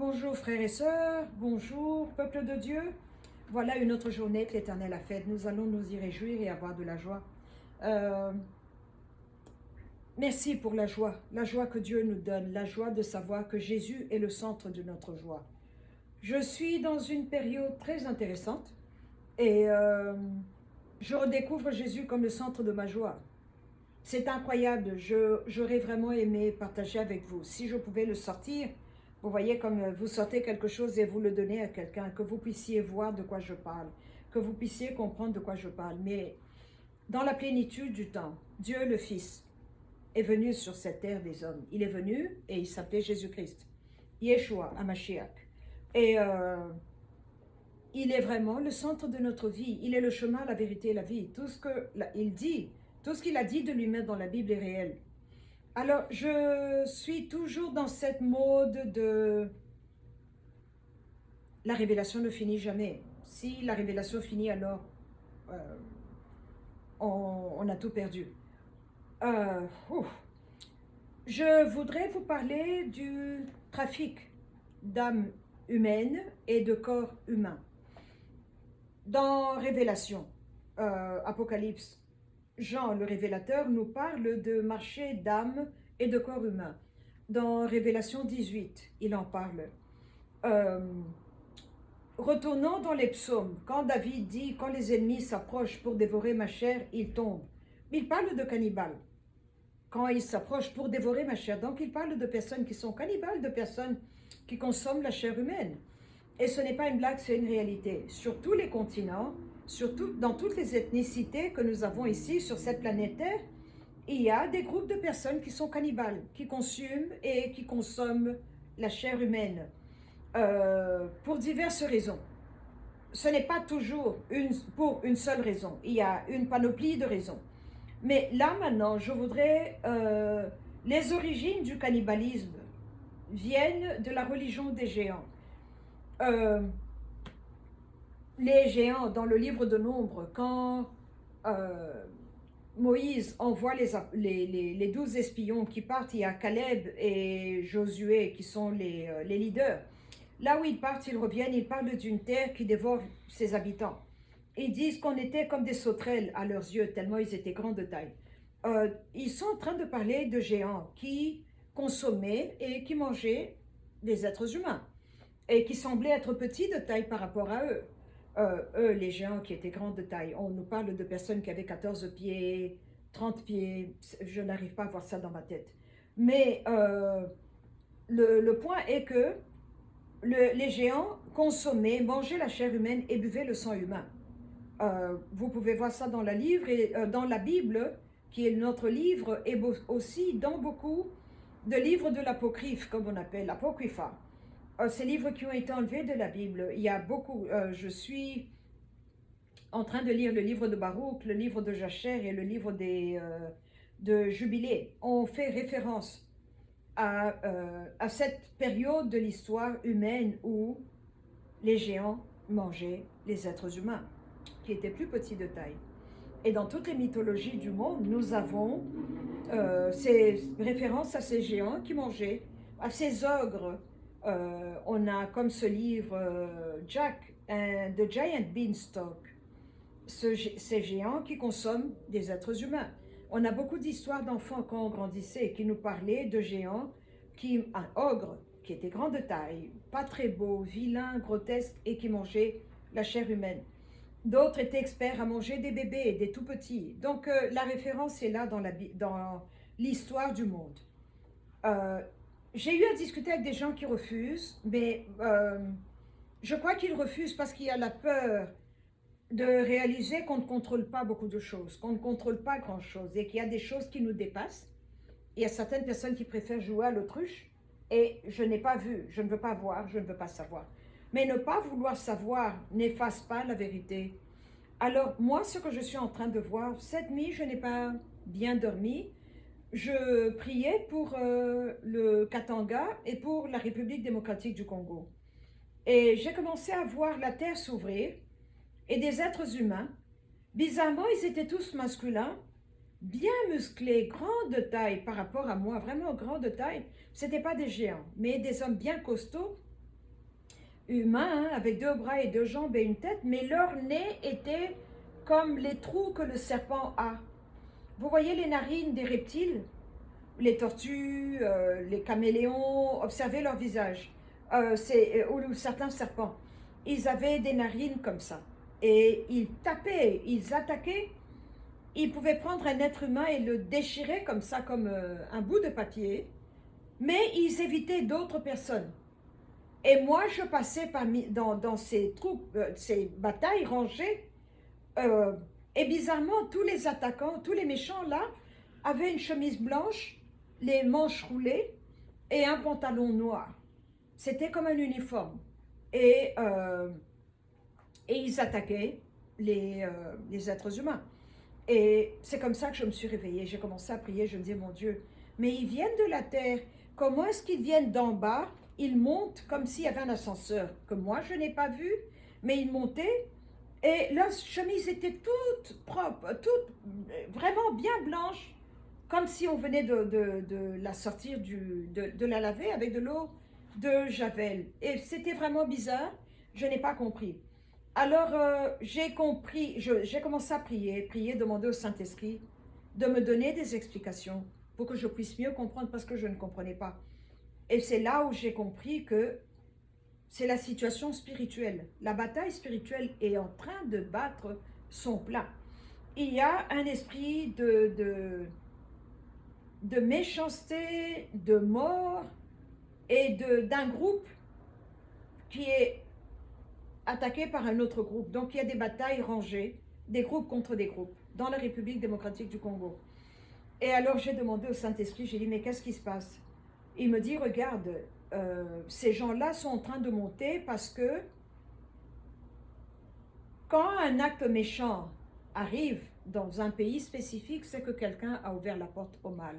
Bonjour frères et sœurs, bonjour peuple de Dieu. Voilà une autre journée que l'Éternel a faite. Nous allons nous y réjouir et avoir de la joie. Euh, Merci pour la joie que Dieu nous donne, la joie de savoir que Jésus est le centre de notre joie. Je suis dans une période très intéressante et je redécouvre Jésus comme le centre de ma joie. C'est incroyable, j'aurais vraiment aimé partager avec vous. Si je pouvais le sortir, vous voyez comme vous sortez quelque chose et vous le donnez à quelqu'un, que vous puissiez voir de quoi je parle, que vous puissiez comprendre de quoi je parle. Mais dans la plénitude du temps, Dieu le Fils est venu sur cette terre des hommes. Il est venu et il s'appelait Jésus-Christ, Yeshua, Hamashiach. Et il est vraiment le centre de notre vie. Il est le chemin, la vérité et la vie. Tout ce qu'il dit, tout ce qu'il a dit de lui-même dans la Bible est réel. Alors, je suis toujours dans cette mode de la révélation ne finit jamais. Si la révélation finit, alors euh, on a tout perdu. Euh, ouf. Je voudrais vous parler du trafic d'âmes humaines et de corps humains. Dans Révélation, Apocalypse, Jean le révélateur nous parle de marché d'âmes et de corps humains. Dans Révélation 18, il en parle. Retournons dans les psaumes, quand David dit « Quand les ennemis s'approchent pour dévorer ma chair, ils tombent », il parle de cannibales. Quand ils s'approchent pour dévorer ma chair, donc il parle de personnes qui sont cannibales, de personnes qui consomment la chair humaine. Et ce n'est pas une blague, c'est une réalité. Sur tous les continents, surtout dans toutes les ethnicités que nous avons ici sur cette planète Terre, il y a des groupes de personnes qui sont cannibales, qui consument et qui consomment la chair humaine pour diverses raisons. Ce n'est pas toujours pour une seule raison, il y a une panoplie de raisons. Mais là maintenant, je voudrais... les origines du cannibalisme viennent de la religion des géants. Les géants, dans le livre de Nombre, quand Moïse envoie les 12 espions qui partent, il y a Caleb et Josué qui sont les leaders. Là où ils partent, ils reviennent, ils parlent d'une terre qui dévore ses habitants. Ils disent qu'on était comme des sauterelles à leurs yeux, tellement ils étaient grands de taille. Ils sont en train de parler de géants qui consommaient et qui mangeaient des êtres humains et qui semblaient être petits de taille par rapport à eux. Eux, les géants qui étaient grands de taille, on nous parle de personnes qui avaient 14 pieds, 30 pieds, je n'arrive pas à voir ça dans ma tête. Mais le point est que les géants consommaient, mangeaient la chair humaine et buvaient le sang humain. Vous pouvez voir ça dans dans la Bible, qui est notre livre, et aussi dans beaucoup de livres de l'apocryphe, comme on appelle, l'apocrypha. Ces livres qui ont été enlevés de la Bible, il y a beaucoup, je suis en train de lire le livre de Baruch, le livre de Jacher et le livre de Jubilé. On fait référence à cette période de l'histoire humaine où les géants mangeaient les êtres humains, qui étaient plus petits de taille. Et dans toutes les mythologies du monde, nous avons ces références à ces géants qui mangeaient, à ces ogres. On a comme ce livre Jack and the Giant Beanstalk, ces géants qui consomment des êtres humains. On a beaucoup d'histoires d'enfants quand on grandissait qui nous parlaient de géants, un ogre qui était grand de taille, pas très beau, vilain, grotesque et qui mangeait la chair humaine. D'autres étaient experts à manger des bébés, des tout petits. Donc la référence est là dans l'histoire du monde. J'ai eu à discuter avec des gens qui refusent, mais je crois qu'ils refusent parce qu'il y a la peur de réaliser qu'on ne contrôle pas beaucoup de choses, qu'on ne contrôle pas grand-chose et qu'il y a des choses qui nous dépassent. Il y a certaines personnes qui préfèrent jouer à l'autruche et je n'ai pas vu, je ne veux pas voir, je ne veux pas savoir. Mais ne pas vouloir savoir n'efface pas la vérité. Alors moi, ce que je suis en train de voir, cette nuit, je n'ai pas bien dormi. Je priais pour le Katanga et pour la République démocratique du Congo. Et j'ai commencé à voir la terre s'ouvrir et des êtres humains. Bizarrement, ils étaient tous masculins, bien musclés, grands de taille par rapport à moi, vraiment grands de taille. Ce n'étaient pas des géants, mais des hommes bien costauds humains, hein, avec 2 bras et 2 jambes et une tête, mais leur nez était comme les trous que le serpent a. Vous voyez les narines des reptiles, les tortues, les caméléons, observez leur visage, ou certains serpents. Ils avaient des narines comme ça. Et ils tapaient, ils attaquaient. Ils pouvaient prendre un être humain et le déchirer comme ça, comme un bout de papier. Mais ils évitaient d'autres personnes. Et moi, je passais dans ces troupes, ces batailles rangées. euh, et bizarrement, tous les attaquants, tous les méchants là, avaient une chemise blanche, les manches roulées et un pantalon noir. C'était comme un uniforme. Et, euh, et ils attaquaient les êtres humains. Et c'est comme ça que je me suis réveillée. J'ai commencé à prier. Je me disais, mon Dieu, mais ils viennent de la terre. Comment est-ce qu'ils viennent d'en bas? Ils montent comme s'il y avait un ascenseur que moi je n'ai pas vu, mais ils montaient et leur chemise était toute propre, toute vraiment bien blanche, comme si on venait de la sortir, de la laver avec de l'eau de Javel. Et c'était vraiment bizarre. Je n'ai pas compris. Alors, j'ai compris, j'ai commencé à prier, demander au Saint-Esprit de me donner des explications pour que je puisse mieux comprendre parce que je ne comprenais pas. Et c'est là où j'ai compris que c'est la situation spirituelle. La bataille spirituelle est en train de battre son plein. Il y a un esprit de méchanceté, de mort et d'un groupe qui est attaqué par un autre groupe. Donc il y a des batailles rangées, des groupes contre des groupes, dans la République démocratique du Congo. Et alors j'ai demandé au Saint-Esprit, j'ai dit, mais qu'est-ce qui se passe? Il me dit, regarde, ces gens-là sont en train de monter parce que quand un acte méchant arrive dans un pays spécifique, c'est que quelqu'un a ouvert la porte au mal.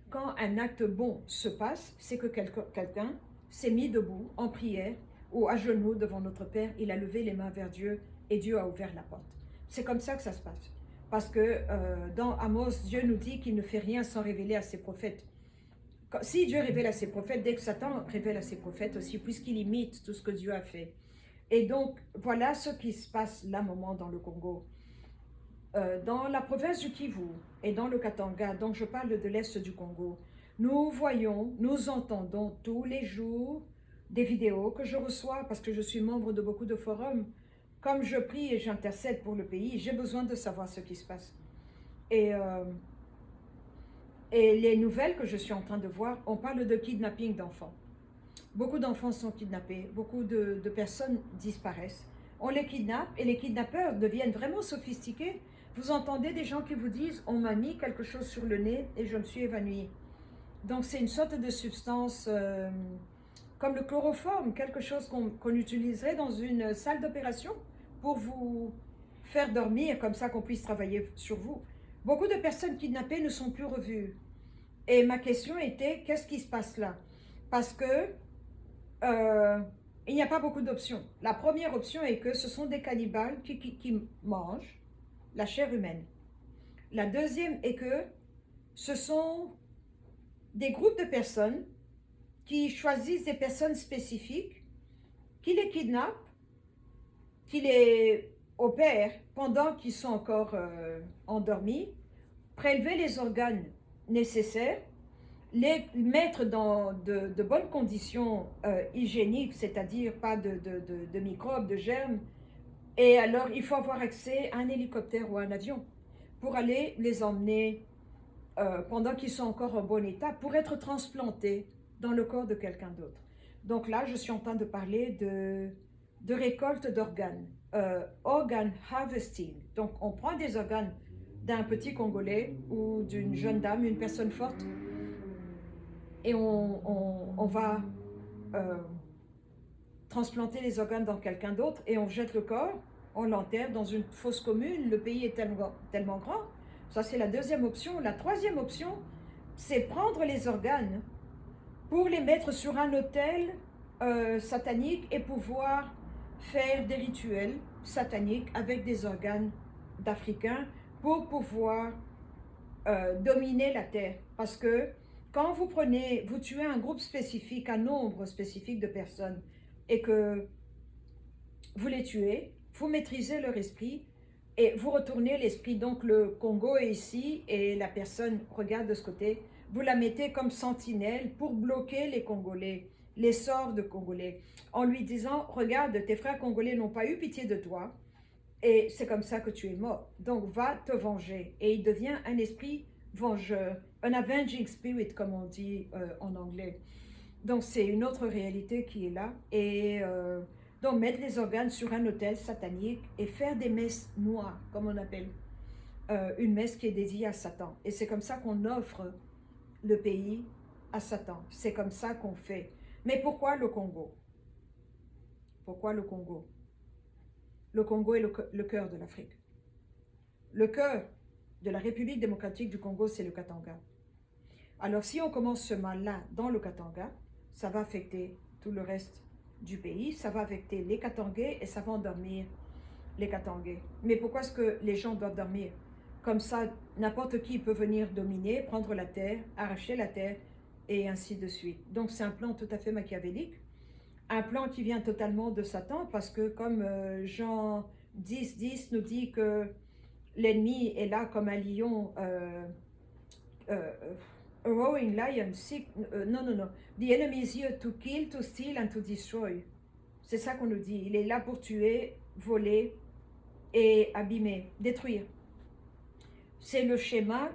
Quand un acte bon se passe, c'est que quelqu'un s'est mis debout en prière ou à genoux devant notre Père, il a levé les mains vers Dieu et Dieu a ouvert la porte. C'est comme ça que ça se passe. Parce que dans Amos, Dieu nous dit qu'il ne fait rien sans révéler à ses prophètes. Si Dieu révèle à ses prophètes, dès que Satan révèle à ses prophètes aussi, puisqu'il imite tout ce que Dieu a fait. Et donc, voilà ce qui se passe là, moment dans le Congo. Dans la province du Kivu et dans le Katanga, donc je parle de l'Est du Congo, nous voyons, nous entendons tous les jours des vidéos que je reçois parce que je suis membre de beaucoup de forums. Comme je prie et j'intercède pour le pays, j'ai besoin de savoir ce qui se passe. Et les nouvelles que je suis en train de voir, on parle de kidnapping d'enfants. Beaucoup d'enfants sont kidnappés, beaucoup de personnes disparaissent. On les kidnappe et les kidnappeurs deviennent vraiment sophistiqués. Vous entendez des gens qui vous disent « on m'a mis quelque chose sur le nez et je me suis évanouie ». Donc c'est une sorte de substance comme le chloroforme, quelque chose qu'on utiliserait dans une salle d'opération pour vous faire dormir, comme ça qu'on puisse travailler sur vous. Beaucoup de personnes kidnappées ne sont plus revues. Et ma question était, qu'est-ce qui se passe là? Parce que il n'y a pas beaucoup d'options. La première option est que ce sont des cannibales qui mangent la chair humaine. La deuxième est que ce sont des groupes de personnes qui choisissent des personnes spécifiques, qui les kidnappent, qui les opèrent pendant qu'ils sont encore endormis, prélever les organes nécessaires, les mettre dans de bonnes conditions hygiéniques, c'est-à-dire pas de microbes, de germes, et alors il faut avoir accès à un hélicoptère ou à un avion pour aller les emmener pendant qu'ils sont encore en bon état, pour être transplantés dans le corps de quelqu'un d'autre. Donc là, je suis en train de parler de récolte d'organes, organ harvesting. Donc on prend des organes d'un petit Congolais ou d'une jeune dame, une personne forte, et on va transplanter les organes dans quelqu'un d'autre et on jette le corps, on l'enterre dans une fosse commune. Le pays est tellement grand. Ça, c'est la deuxième option. La troisième option, c'est prendre les organes pour les mettre sur un autel satanique et pouvoir faire des rituels sataniques avec des organes d'Africains pour pouvoir dominer la terre. Parce que quand vous tuez un groupe spécifique, un nombre spécifique de personnes, et que vous les tuez, vous maîtrisez leur esprit et vous retournez l'esprit. Donc le Congo est ici et la personne regarde de ce côté. Vous la mettez comme sentinelle pour bloquer les Congolais, les sorts de Congolais, en lui disant, regarde, tes frères congolais n'ont pas eu pitié de toi et c'est comme ça que tu es mort. Donc va te venger. Et il devient un esprit vengeur, un avenging spirit comme on dit en anglais. Donc c'est une autre réalité qui est là. Et donc mettre les organes sur un autel satanique et faire des messes noires, comme on appelle, une messe qui est dédiée à Satan. Et c'est comme ça qu'on offre le pays à Satan. C'est comme ça qu'on fait. Mais pourquoi le Congo? Pourquoi le Congo? Le Congo est le cœur de l'Afrique. Le cœur de la République démocratique du Congo, c'est le Katanga. Alors si on commence ce mal-là dans le Katanga, ça va affecter tout le reste du pays, ça va affecter les Katangais et ça va endormir les Katangais. Mais pourquoi est-ce que les gens doivent dormir? Comme ça, n'importe qui peut venir dominer, prendre la terre, arracher la terre et ainsi de suite. Donc c'est un plan tout à fait machiavélique, un plan qui vient totalement de Satan parce que comme Jean 10 nous dit que l'ennemi est là comme un lion, euh, a roaring lion, non. The enemy is here to kill, to steal and to destroy. C'est ça qu'on nous dit. Il est là pour tuer, voler et abîmer, détruire. C'est le schéma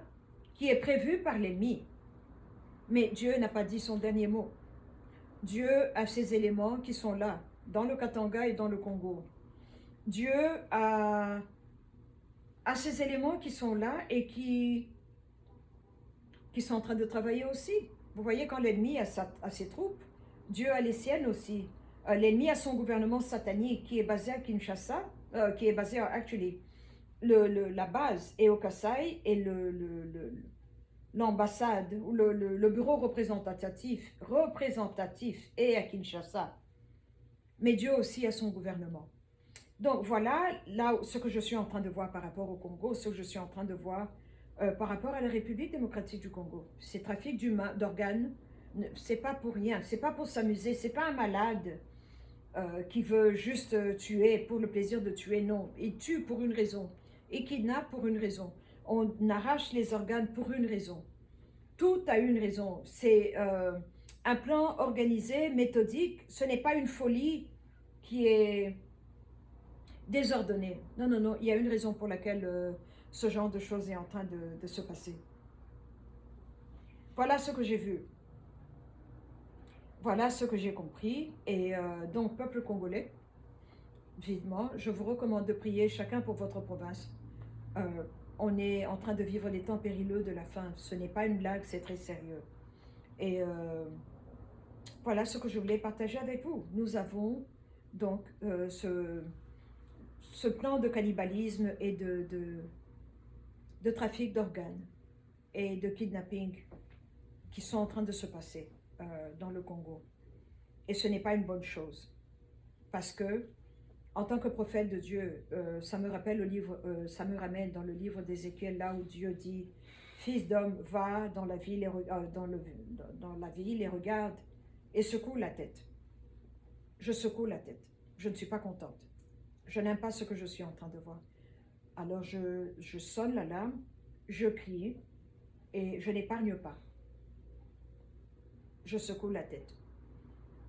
qui est prévu par l'ennemi. Mais Dieu n'a pas dit son dernier mot. Dieu a ces éléments qui sont là, dans le Katanga et dans le Congo. Dieu a ces éléments qui sont là et qui sont en train de travailler aussi. Vous voyez, quand l'ennemi a ses troupes, Dieu a les siennes aussi. L'ennemi a son gouvernement satanique qui est basé à Kinshasa, qui est basé à, actually, la base est au Kasaï et l'ambassade ou le bureau représentatif est à Kinshasa. Mais Dieu aussi a son gouvernement. Donc voilà là ce que je suis en train de voir par rapport au Congo, ce que je suis en train de voir par rapport à la République démocratique du Congo. Ces trafics d'organes, c'est pas pour rien, c'est pas pour s'amuser, c'est pas un malade qui veut juste tuer pour le plaisir de tuer, non. Il tue pour une raison, il kidnappe pour une raison, on arrache les organes pour une raison. Tout a une raison, c'est un plan organisé, méthodique, ce n'est pas une folie qui est désordonnée. Non, il y a une raison pour laquelle ce genre de choses est en train de se passer. Voilà ce que j'ai vu. Voilà ce que j'ai compris. Et donc, peuple congolais, vivement, je vous recommande de prier chacun pour votre province. On est en train de vivre les temps périlleux de la fin. Ce n'est pas une blague, c'est très sérieux. Et voilà ce que je voulais partager avec vous. Nous avons donc ce plan de cannibalisme et de trafic d'organes et de kidnapping qui sont en train de se passer dans le Congo. Et ce n'est pas une bonne chose. Parce que, en tant que prophète de Dieu, ça me rappelle le livre, ça me ramène dans le livre d'Ézéchiel, là où Dieu dit, Fils d'homme, va dans la ville et regarde et secoue la tête. Je secoue la tête. Je ne suis pas contente. Je n'aime pas ce que je suis en train de voir. Alors je sonne l'alarme, je crie et je n'épargne pas. Je secoue la tête.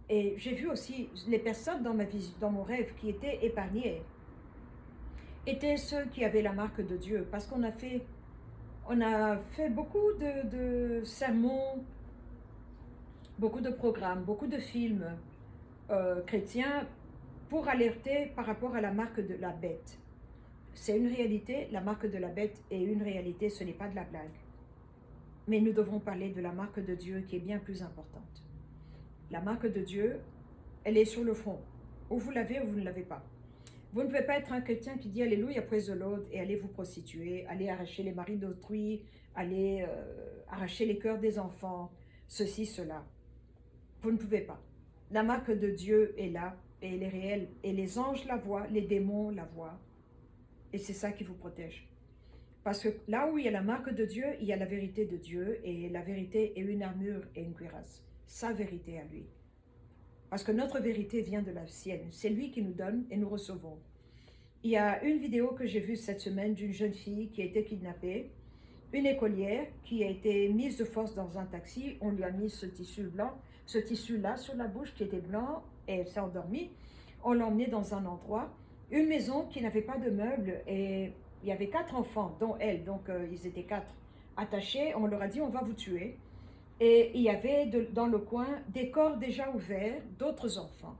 Et j'ai vu aussi les personnes dans mon rêve qui étaient épargnées étaient ceux qui avaient la marque de Dieu. Parce qu'on a fait beaucoup de sermons, beaucoup de programmes, beaucoup de films chrétiens pour alerter par rapport à la marque de la bête. C'est une réalité, la marque de la bête est une réalité, ce n'est pas de la blague. Mais nous devons parler de la marque de Dieu qui est bien plus importante. La marque de Dieu, elle est sur le front. Ou vous l'avez ou vous ne l'avez pas. Vous ne pouvez pas être un chrétien qui dit Alléluia, praise the Lord, et aller vous prostituer, aller arracher les maris d'autrui, aller arracher les cœurs des enfants, ceci, cela. Vous ne pouvez pas. La marque de Dieu est là, et elle est réelle. Et les anges la voient, les démons la voient. Et c'est ça qui vous protège. Parce que là où il y a la marque de Dieu, il y a la vérité de Dieu, et la vérité est une armure et une cuirasse. Sa vérité à lui. Parce que notre vérité vient de la sienne. C'est lui qui nous donne et nous recevons. Il y a une vidéo que j'ai vue cette semaine d'une jeune fille qui a été kidnappée, une écolière qui a été mise de force dans un taxi. On lui a mis ce tissu blanc, ce tissu-là sur la bouche qui était blanc et elle s'est endormie. On l'a emmenée dans un endroit, une maison qui n'avait pas de meubles et il y avait 4 enfants, dont elle, donc ils étaient 4 attachés. On leur a dit on va vous tuer. Et il y avait dans le coin des corps déjà ouverts d'autres enfants,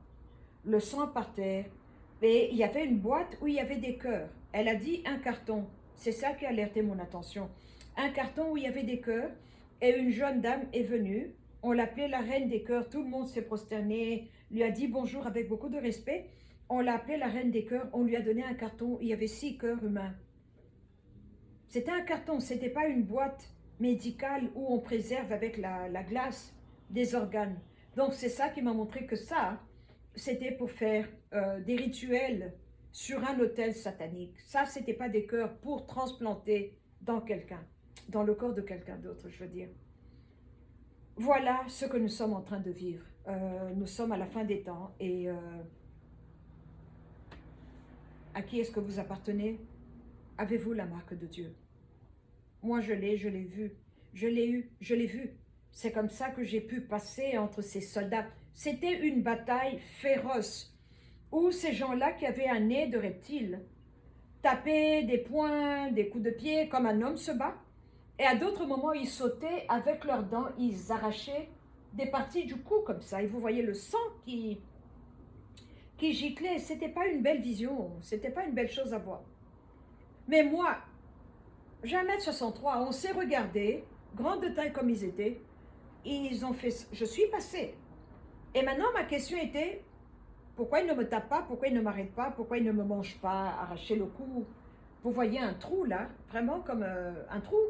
le sang par terre. Et il y avait une boîte où il y avait des cœurs. Elle a dit un carton. C'est ça qui a alerté mon attention. Un carton où il y avait des cœurs. Et une jeune dame est venue. On l'appelait la reine des cœurs. Tout le monde s'est prosterné, lui a dit bonjour avec beaucoup de respect. On l'a appelée la reine des cœurs. On lui a donné un carton où il y avait 6 cœurs humains. C'était un carton, ce n'était pas une boîte médicale où on préserve avec la glace des organes. Donc c'est ça qui m'a montré que ça, c'était pour faire des rituels sur un autel satanique. Ça, c'était pas des cœurs pour transplanter dans quelqu'un, dans le corps de quelqu'un d'autre, je veux dire. Voilà ce que nous sommes en train de vivre. Nous sommes à la fin des temps et à qui est-ce que vous appartenez? Avez-vous la marque de Dieu? Moi, je l'ai vu, je l'ai eu, je l'ai vu. C'est comme ça que j'ai pu passer entre ces soldats. C'était une bataille féroce où ces gens-là qui avaient un nez de reptile tapaient des poings, des coups de pied comme un homme se bat. Et à d'autres moments, ils sautaient avec leurs dents, ils arrachaient des parties du cou comme ça. Et vous voyez le sang qui giclait. C'était pas une belle vision, c'était pas une belle chose à voir. Mais moi, j'ai 1m63, on s'est regardé, grande de taille comme ils étaient, ils ont fait, je suis passée. Et maintenant, ma question était, pourquoi ils ne me tapent pas, pourquoi ils ne m'arrêtent pas, pourquoi ils ne me mangent pas, arracher le cou? Vous voyez un trou là, vraiment comme un trou.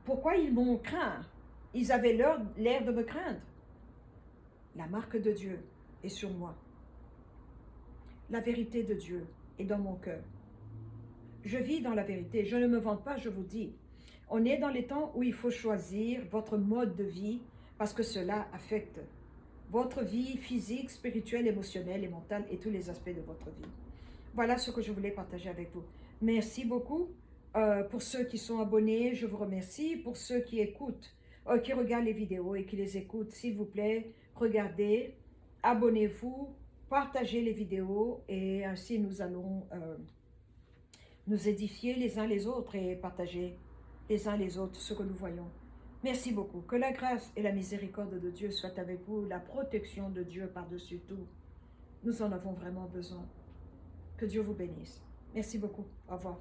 Pourquoi ils m'ont craint? Ils avaient l'air de me craindre. La marque de Dieu est sur moi. La vérité de Dieu est dans mon cœur. Je vis dans la vérité, je ne me vante pas, je vous dis. On est dans les temps où il faut choisir votre mode de vie parce que cela affecte votre vie physique, spirituelle, émotionnelle et mentale et tous les aspects de votre vie. Voilà ce que je voulais partager avec vous. Merci beaucoup pour ceux qui sont abonnés, je vous remercie. Pour ceux qui écoutent, qui regardent les vidéos et qui les écoutent, s'il vous plaît, regardez, abonnez-vous, partagez les vidéos et ainsi nous allons nous édifier les uns les autres et partager les uns les autres ce que nous voyons. Merci beaucoup. Que la grâce et la miséricorde de Dieu soient avec vous, la protection de Dieu par-dessus tout. Nous en avons vraiment besoin. Que Dieu vous bénisse. Merci beaucoup. Au revoir.